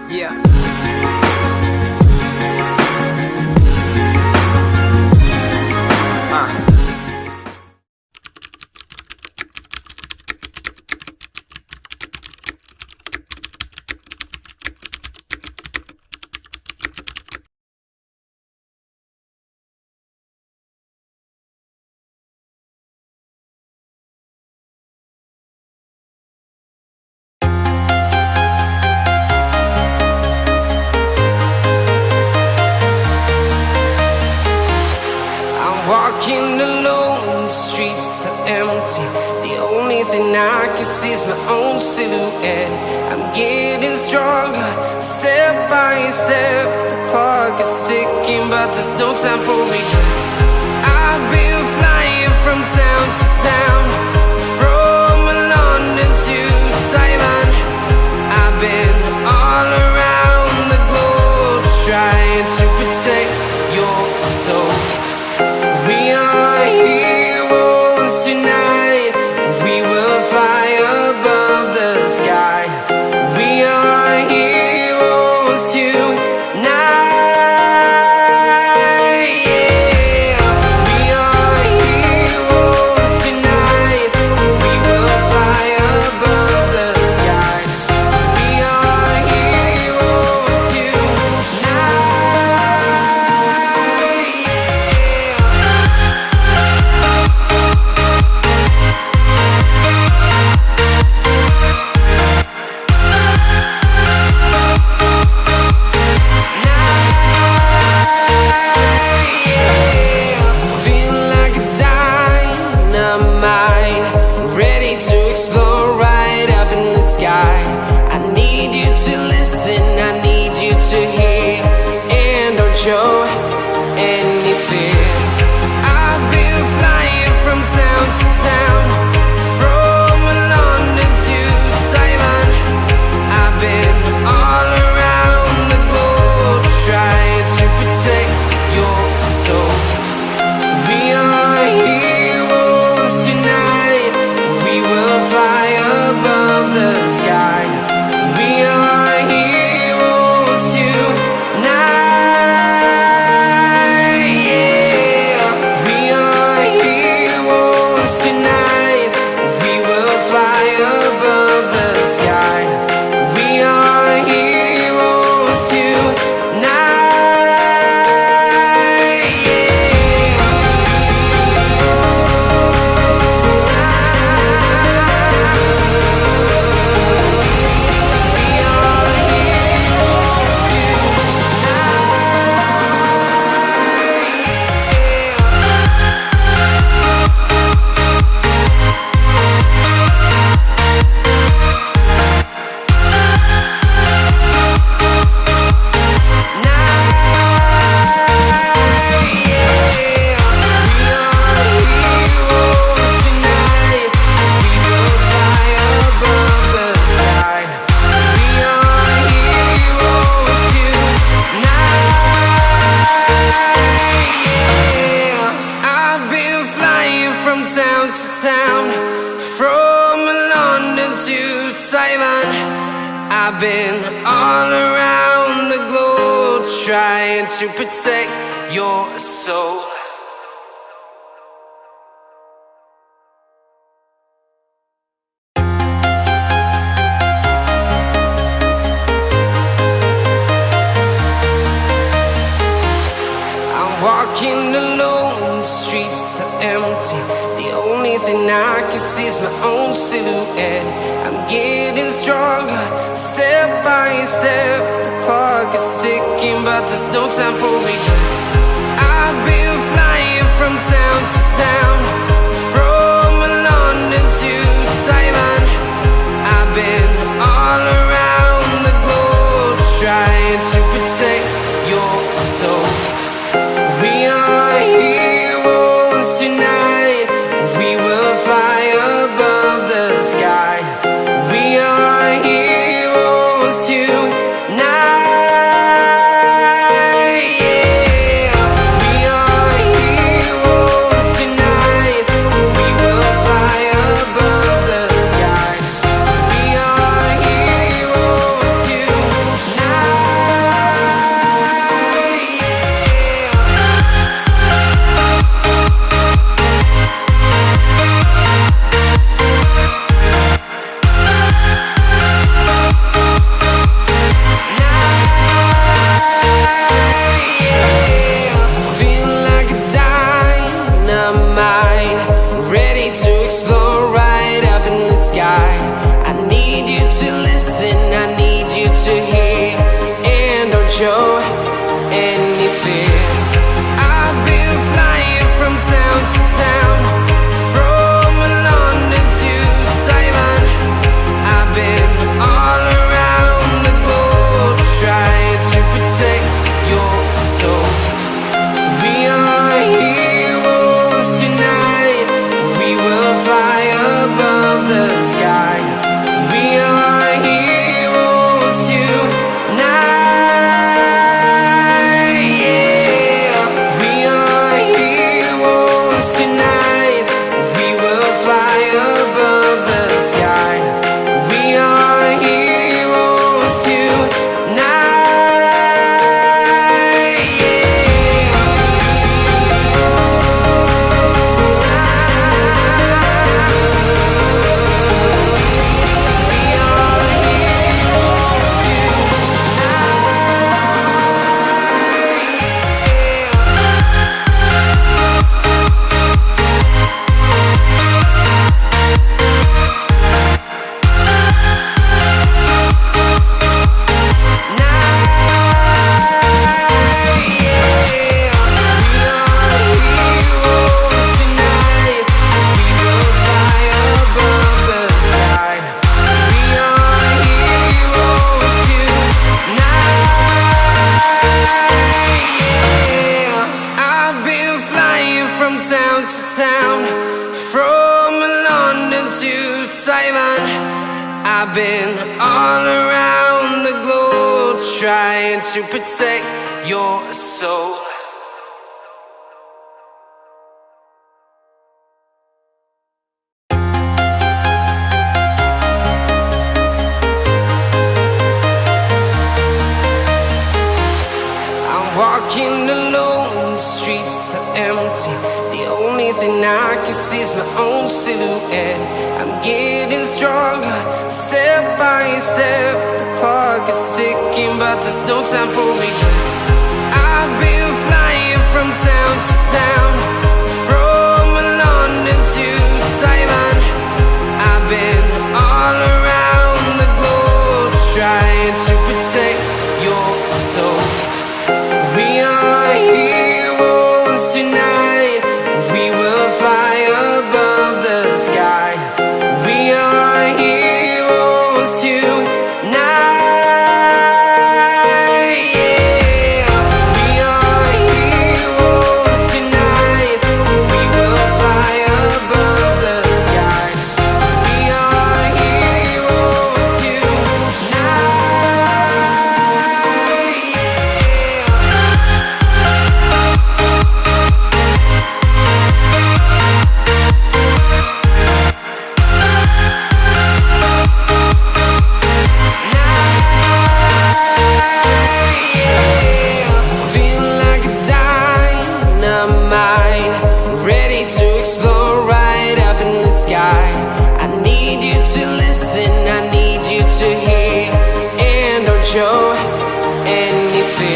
Yeah. Walking alone, the streets are empty. The only thing I can see is my own silhouette. I'm getting stronger, step by step. The clock is ticking, but there's no time for regrets. I've been flying from town to town, from London to Taiwan. I've been all around the globe, trying to protect your soul. We are heroes tonight. We will fly above the sky. We are heroes tonight. Yeah. We are heroes tonight. We will fly above the sky. We are heroes tonight. Show any fear. I've been flying from town to town, from London to Taiwan. I've been all around the globe, trying to protect your soul. We are heroes tonight. We will fly above the sky. We are heroes tonight. Town to town, from London to Taiwan. I've been all around the globe, trying to protect your soul. I'm walking alone, the streets are empty. The only thing I can see is my own silhouette. I'm getting stronger, step by step. The clock is ticking, but there's no time for regrets. I've been flying from town to town, from London to Taiwan. I've been all around the globe, trying to protect your soul. We are heroes tonight. We will fly above the sky. We are heroes tonight. Yeah. We are heroes tonight. We will fly above the sky. We are heroes tonight. need you to hear, and don't show any fear. I've been flying from town to town, from London to Taiwan. I've been all around the globe trying to protect your soul. We are heroes tonight. We will fly above the sky. We are heroes tonight. Yeah. We are heroes tonight. We will fly above the sky. We are heroes tonight. Town to town, from London to Taiwan. I've been all around the globe trying to protect your soul. I'm walking alone, the streets are empty. The only thing I can see is my own silhouette. I'm getting stronger, step by step. The clock is ticking, but there's no time for regrets. I've been flying from town to town, from London to Taiwan. I've been all around the globe trying to protect your soul. We are heroes tonight. We will fly above the sky. We are heroes tonight. Yeah. We are heroes tonight. We will fly above the sky. We are heroes tonight. Feeling like a dynamite, ready to explode right up in the sky. I need you to listen, I need you to hear, and don't show any fear.